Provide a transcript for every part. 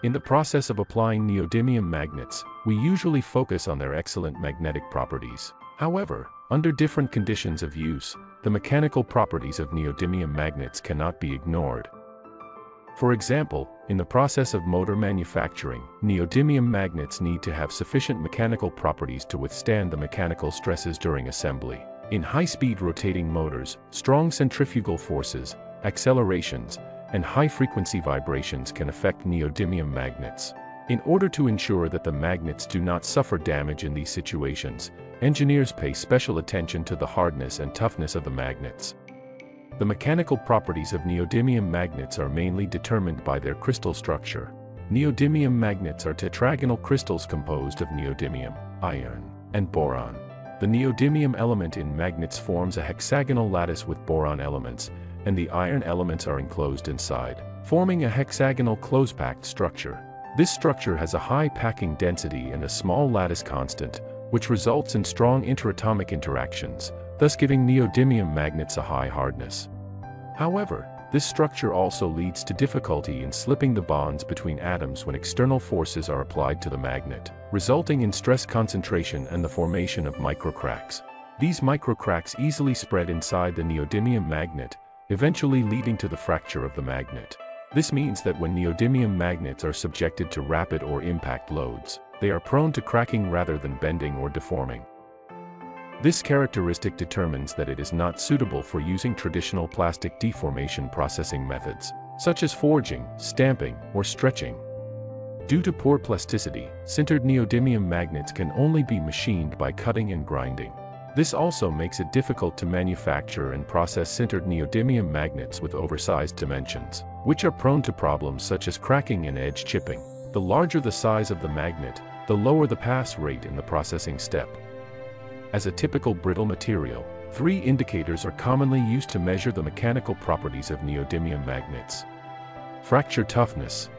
In the process of applying neodymium magnets, we usually focus on their excellent magnetic properties. However, under different conditions of use, the mechanical properties of neodymium magnets cannot be ignored. For example, in the process of motor manufacturing, neodymium magnets need to have sufficient mechanical properties to withstand the mechanical stresses during assembly. In high-speed rotating motors, strong centrifugal forces, accelerations, and high-frequency vibrations can affect neodymium magnets. In order to ensure that the magnets do not suffer damage in these situations, engineers pay special attention to the hardness and toughness of the magnets. The mechanical properties of neodymium magnets are mainly determined by their crystal structure. Neodymium magnets are tetragonal crystals composed of neodymium, iron, and boron. The neodymium element in magnets forms a hexagonal lattice with boron elements, and the iron elements are enclosed inside, forming a hexagonal close-packed structure. This structure has a high packing density and a small lattice constant, which results in strong interatomic interactions, thus giving neodymium magnets a high hardness. However, this structure also leads to difficulty in slipping the bonds between atoms when external forces are applied to the magnet, resulting in stress concentration and the formation of microcracks. These microcracks easily spread inside the neodymium magnet, eventually leading to the fracture of the magnet. This means that when neodymium magnets are subjected to rapid or impact loads, they are prone to cracking rather than bending or deforming. This characteristic determines that it is not suitable for using traditional plastic deformation processing methods, such as forging, stamping, or stretching. Due to poor plasticity, sintered neodymium magnets can only be machined by cutting and grinding. This also makes it difficult to manufacture and process sintered neodymium magnets with oversized dimensions, which are prone to problems such as cracking and edge chipping. The larger the size of the magnet, the lower the pass rate in the processing step. As a typical brittle material, 3 indicators are commonly used to measure the mechanical properties of neodymium magnets. Fracture toughness.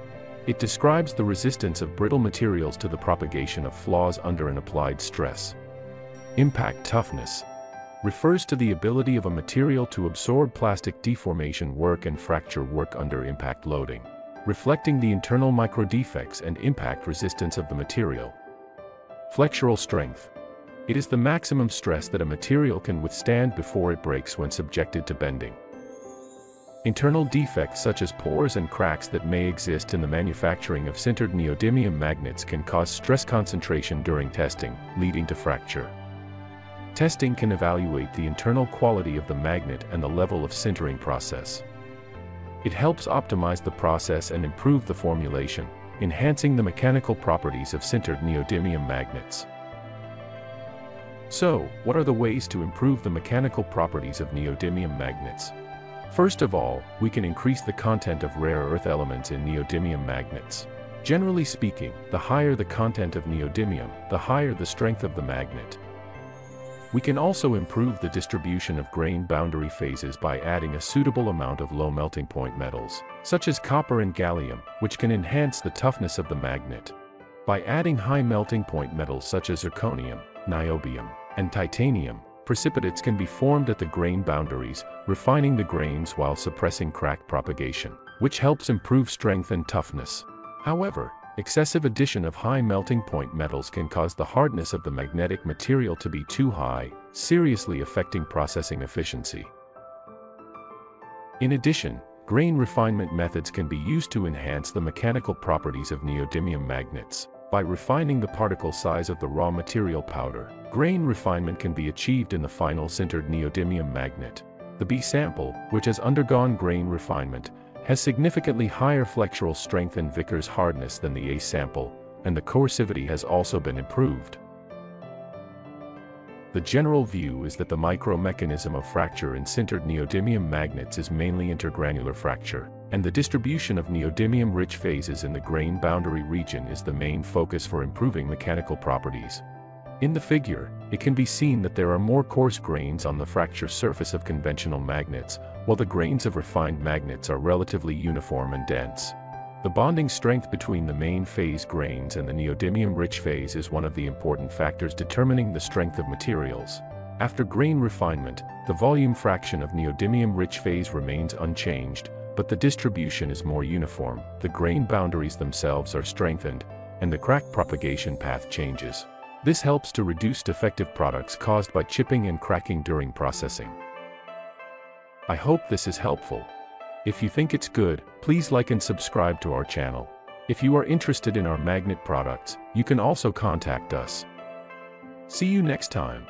It describes the resistance of brittle materials to the propagation of flaws under an applied stress. Impact toughness refers to the ability of a material to absorb plastic deformation work and fracture work under impact loading, reflecting the internal microdefects and impact resistance of the material. Flexural strength. It is the maximum stress that a material can withstand before it breaks when subjected to bending. Internal defects such as pores and cracks that may exist in the manufacturing of sintered neodymium magnets can cause stress concentration during testing, leading to fracture. Testing can evaluate the internal quality of the magnet and the level of sintering process. It helps optimize the process and improve the formulation, enhancing the mechanical properties of sintered neodymium magnets. So, what are the ways to improve the mechanical properties of neodymium magnets? First of all, we can increase the content of rare earth elements in neodymium magnets. Generally speaking, the higher the content of neodymium, the higher the strength of the magnet. We can also improve the distribution of grain boundary phases by adding a suitable amount of low melting point metals, such as copper and gallium, which can enhance the toughness of the magnet. By adding high melting point metals such as zirconium, niobium, and titanium, precipitates can be formed at the grain boundaries, refining the grains while suppressing crack propagation, which helps improve strength and toughness. However, excessive addition of high melting point metals can cause the hardness of the magnetic material to be too high, seriously affecting processing efficiency. In addition, grain refinement methods can be used to enhance the mechanical properties of neodymium magnets. By refining the particle size of the raw material powder, grain refinement can be achieved in the final sintered neodymium magnet. The B sample, which has undergone grain refinement, has significantly higher flexural strength and Vickers hardness than the A sample, and the coercivity has also been improved. The general view is that the micromechanism of fracture in sintered neodymium magnets is mainly intergranular fracture, and the distribution of neodymium-rich phases in the grain boundary region is the main focus for improving mechanical properties. In the figure, it can be seen that there are more coarse grains on the fracture surface of conventional magnets, while the grains of refined magnets are relatively uniform and dense. The bonding strength between the main phase grains and the neodymium-rich phase is one of the important factors determining the strength of materials. After grain refinement, the volume fraction of neodymium-rich phase remains unchanged, but the distribution is more uniform, the grain boundaries themselves are strengthened, and the crack propagation path changes. This helps to reduce defective products caused by chipping and cracking during processing. I hope this is helpful. If you think it's good, please like and subscribe to our channel. If you are interested in our magnet products, you can also contact us. See you next time.